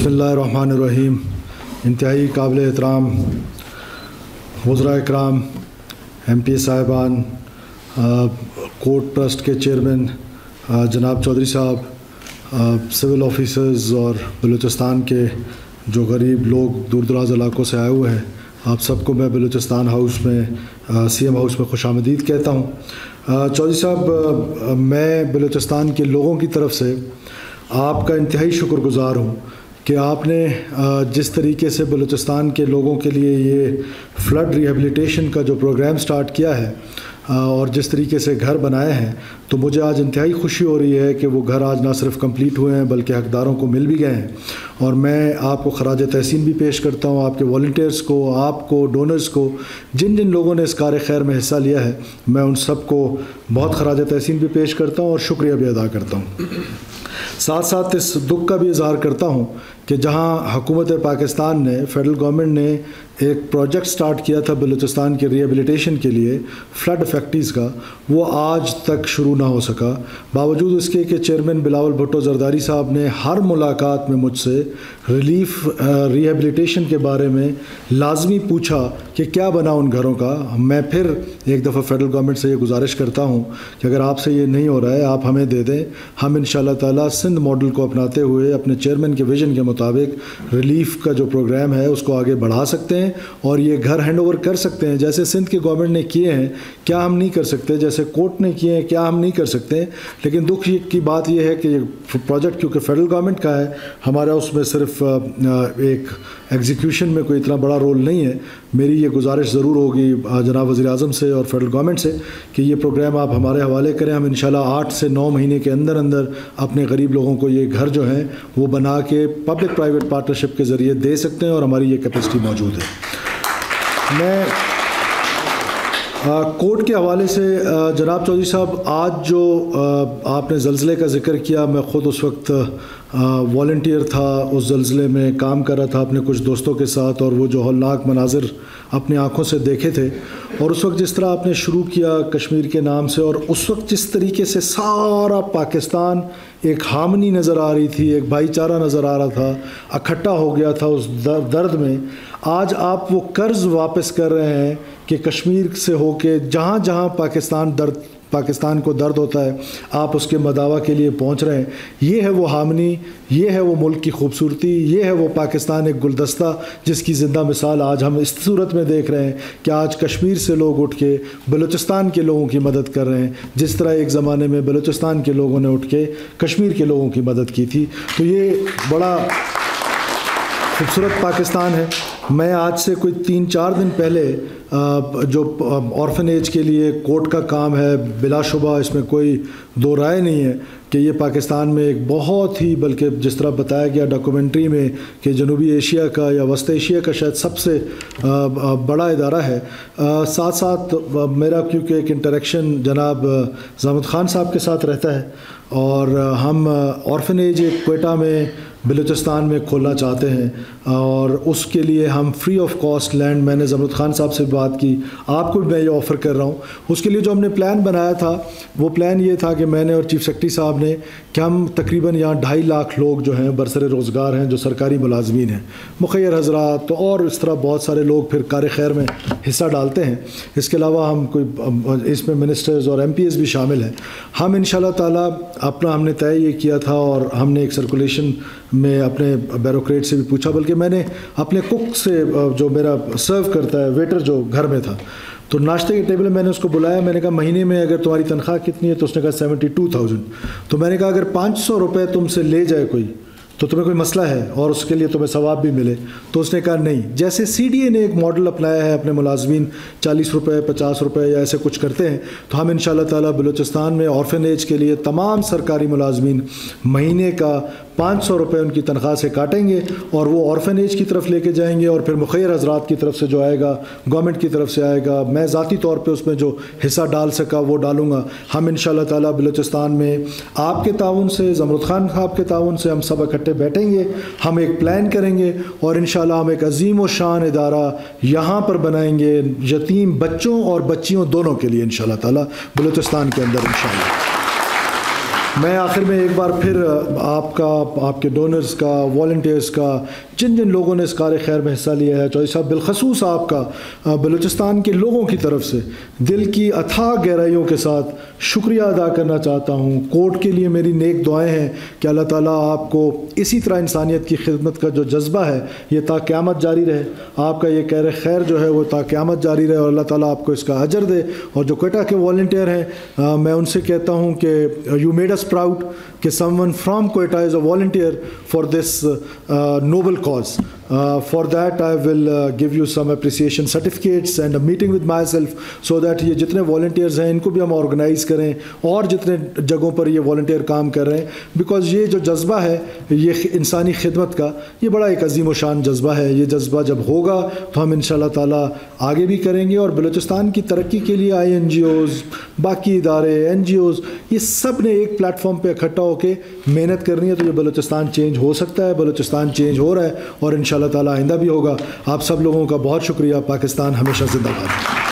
بسم اللہ الرحمن الرحیم. انتہائی قابل احترام وزراء اکرام، ایم پی صاحبان، کورٹ ٹرسٹ کے چیئرمین جناب چودھری صاحب، سول آفیسرز اور بلوچستان کے جو غریب لوگ دور دراز علاقوں سے آئے ہوئے ہیں، آپ سب کو میں بلوچستان ہاؤس میں سی ایم ہاؤس میں خوش آمدید کہتا ہوں. چودھری صاحب، میں بلوچستان کے لوگوں کی طرف سے آپ کا انتہائی شکر گزار ہوں کہ آپ نے جس طریقے سے بلوچستان کے لوگوں کے لیے یہ فلڈ ریہیبلیٹیشن کا جو پروگرام سٹارٹ کیا ہے اور جس طریقے سے گھر بنائے ہیں، تو مجھے آج انتہائی خوشی ہو رہی ہے کہ وہ گھر آج نہ صرف کمپلیٹ ہوئے ہیں بلکہ حقداروں کو مل بھی گئے ہیں. اور میں آپ کو خراج تحسین بھی پیش کرتا ہوں، آپ کے والنٹیئرس کو، آپ کو، ڈونرز کو، جن جن لوگوں نے اس کار خیر میں حصہ لیا ہے، میں ان سب کو بہت خراج تحسین بھی پیش کرتا ہوں اور شکریہ بھی ادا کرتا ہوں. ساتھ ساتھ اس دکھ کا بھی اظہار کرتا ہوں کہ جہاں حکومت پاکستان نے، فیڈرل گورنمنٹ نے ایک پروجیکٹ سٹارٹ کیا تھا بلوچستان کے ریہیبلیٹیشن کے لیے فلڈ افیکٹیز کا، وہ آج تک شروع نہ ہو سکا، باوجود اس کے کہ چیئرمین بلاول بھٹو زرداری صاحب نے ہر ملاقات میں مجھ سے ریلیف ریہیبلیٹیشن کے بارے میں لازمی پوچھا کہ کیا بنا ان گھروں کا. میں پھر ایک دفعہ فیڈرل گورنمنٹ سے یہ گزارش کرتا ہوں کہ اگر آپ سے یہ نہیں ہو رہا ہے، آپ ہمیں دے دیں. ہم انشاءاللہ تعالیٰ سندھ ماڈل کو اپناتے ہوئے اپنے چیئرمین کے ویژن کے مطابق ریلیف کا جو پروگرام ہے اس کو آگے بڑھا سکتے ہیں اور یہ گھر ہینڈ اوور کر سکتے ہیں. جیسے سندھ کے گورنمنٹ نے کیے ہیں، کیا ہم نہیں کر سکتے؟ جیسے کورٹ نے کیے ہیں، کیا ہم نہیں کر سکتے؟ لیکن دکھ کی بات یہ ہے کہ یہ پروجیکٹ کیونکہ فیڈرل گورنمنٹ کا ہے، ہمارا اس میں صرف ایک ایگزیکیوشن میں کوئی اتنا بڑا رول نہیں ہے. میری یہ گزارش ضرور ہوگی جناب وزیر اعظم سے اور فیڈرل گورنمنٹ سے کہ یہ پروگرام آپ ہمارے حوالے کریں. ہم انشاءاللہ 8 سے 9 مہینے کے اندر اندر اپنے غریب لوگوں کو یہ گھر جو ہیں وہ بنا کے پبلک پرائیویٹ پارٹنرشپ کے ذریعے دے سکتے ہیں اور ہماری یہ کیپیسٹی موجود ہے. میں کورٹ کے حوالے سے جناب چودھری صاحب، آج جو آپ نے زلزلے کا ذکر کیا، میں خود اس وقت والنٹیئر تھا، اس زلزلے میں کام کر رہا تھا اپنے کچھ دوستوں کے ساتھ، اور وہ جو ہولناک مناظر اپنی آنکھوں سے دیکھے تھے. اور اس وقت جس طرح آپ نے شروع کیا کشمیر کے نام سے، اور اس وقت جس طریقے سے سارا پاکستان ایک ہارمنی نظر آ رہی تھی، ایک بھائی چارہ نظر آ رہا تھا، اکٹھا ہو گیا تھا اس درد میں. آج آپ وہ قرض واپس کر رہے ہیں کہ کشمیر سے ہو کے جہاں جہاں پاکستان کو درد ہوتا ہے آپ اس کے مداوع کے لیے پہنچ رہے ہیں. یہ ہے وہ ہارمنی، یہ ہے وہ ملک کی خوبصورتی، یہ ہے وہ پاکستان ایک گلدستہ جس کی زندہ مثال آج ہم اس صورت میں دیکھ رہے ہیں کہ آج کشمیر سے لوگ اٹھ کے بلوچستان کے لوگوں کی مدد کر رہے ہیں، جس طرح ایک زمانے میں بلوچستان کے لوگوں نے اٹھ کے کشمیر کے لوگوں کی مدد کی تھی. تو یہ بڑا خوبصورت پاکستان ہے. میں آج سے کوئی 3-4 دن پہلے جو آرفنیج کے لیے کورٹ کا کام ہے، بلا شبہ اس میں کوئی دو رائے نہیں ہے کہ یہ پاکستان میں ایک بہت ہی، بلکہ جس طرح بتایا گیا ڈاکومنٹری میں کہ جنوبی ایشیا کا یا وسط ایشیا کا شاید سب سے بڑا ادارہ ہے. ساتھ ساتھ میرا کیونکہ ایک انٹریکشن جناب زحمت خان صاحب کے ساتھ رہتا ہے، اور ہم آرفنیج ایک کوئٹہ میں بلوچستان میں کھولنا چاہتے ہیں، اور اس کے لیے ہم فری آف کاسٹ لینڈ، میں نے زحمت خان صاحب سے بات کی، آپ کو بھی میں یہ آفر کر رہا ہوں. اس کے لیے جو ہم نے پلان بنایا تھا، وہ پلان یہ تھا کہ میں نے اور چیف سیکرٹری صاحب نے کہ ہم تقریباً یہاں 2.5 لاکھ لوگ جو ہیں برسر روزگار ہیں، جو سرکاری ملازمین ہیں، مخیر حضرات تو اور اس طرح بہت سارے لوگ پھر کار خیر میں حصہ ڈالتے ہیں. اس کے علاوہ ہم اس میں منسٹرز اور ایم پی ایس بھی شامل ہیں. ہم انشاءاللہ تعالیٰ ہم نے طے یہ کیا تھا، اور ہم نے ایک سرکولیشن میں اپنے بیوروکریٹ سے بھی پوچھا، بلکہ میں نے اپنے کک سے جو میرا سرو کرتا ہے، ویٹر جو گھر میں تھا، تو ناشتے کے ٹیبل میں نے اس کو بلایا. میں نے کہا مہینے میں اگر تمہاری تنخواہ کتنی ہے؟ تو اس نے کہا 72,000. تو میں نے کہا اگر 500 روپے تم سے لے جائے کوئی تو تمہیں کوئی مسئلہ ہے اور اس کے لیے تمہیں ثواب بھی ملے؟ تو اس نے کہا نہیں. جیسے سی ڈی اے نے ایک ماڈل اپنایا ہے، اپنے ملازمین 40 روپے 50 روپے یا ایسے کچھ کرتے ہیں، تو ہم انشاءاللہ تعالیٰ بلوچستان میں آرفنیج کے لیے تمام سرکاری ملازمین مہینے کا 500 روپے ان کی تنخواہ سے کاٹیں گے، اور وہ آرفنیج کی طرف لے کے جائیں گے، اور پھر مخیر حضرات کی طرف سے جو آئے گا، گورنمنٹ کی طرف سے آئے گا، میں ذاتی طور پہ اس میں جو حصہ ڈال سکا وہ ڈالوں گا. ہم انشاءاللہ تعالیٰ بلوچستان میں آپ کے تعاون سے، زمرد خان صاحب کے تعاون سے ہم سب اکٹھے بیٹھیں گے، ہم ایک پلان کریں گے، اور انشاءاللہ ہم ایک عظیم و شان ادارہ یہاں پر بنائیں گے، یتیم بچوں اور بچیوں دونوں کے لیے انشاءاللہ تعالیٰ بلوچستان کے اندر انشاءاللہ. میں آخر میں ایک بار پھر آپ کا، آپ کے ڈونرز کا، والنٹیئرز کا، جن جن لوگوں نے اس کار خیر میں حصہ لیا ہے، چودھری صاحب بالخصوص آپ کا بلوچستان کے لوگوں کی طرف سے دل کی اتھاہ گہرائیوں کے ساتھ شکریہ ادا کرنا چاہتا ہوں۔ کورٹ کے لیے میری نیک دعائیں ہیں کہ اللہ تعالیٰ آپ کو اسی طرح انسانیت کی خدمت کا جو جذبہ ہے یہ تا قیامت جاری رہے، آپ کا یہ کہر خیر جو ہے وہ تا قیامت جاری رہے، اور اللہ تعالیٰ آپ کو اس کا اجر دے۔ اور جو کوئٹہ کے والنٹیئر ہیں میں ان سے کہتا ہوں کہ یو میڈ us proud کہ someone from Quetta is a volunteer for this noble cause. For that I will give you some appreciation certificates and a meeting with myself so that یہ جتنے volunteers ہیں ان کو بھی ہم organize کریں، اور جتنے جگہوں پر یہ volunteer کام کر رہے ہیں، because یہ جو جذبہ ہے یہ انسانی خدمت کا، یہ بڑا ایک عظیم و شان جذبہ ہے۔ یہ جذبہ جب ہوگا تو ہم انشاءاللہ تعالیٰ آگے بھی کریں گے، اور بلوچستان کی ترقی کے لیے INGOs، باقی ادارے، NGOs، یہ سب نے ایک پلیٹ فارم پہ اکٹھا ہو کے محنت کرنی ہے، تو یہ بلوچستان چینج ہو سکتا ہے، بلوچستان چینج ہو رہا ہے، اور انشاءاللہ تعالیٰ آئندہ بھی ہوگا۔ آپ سب لوگوں کا بہت شکریہ۔ پاکستان ہمیشہ زندہ باد۔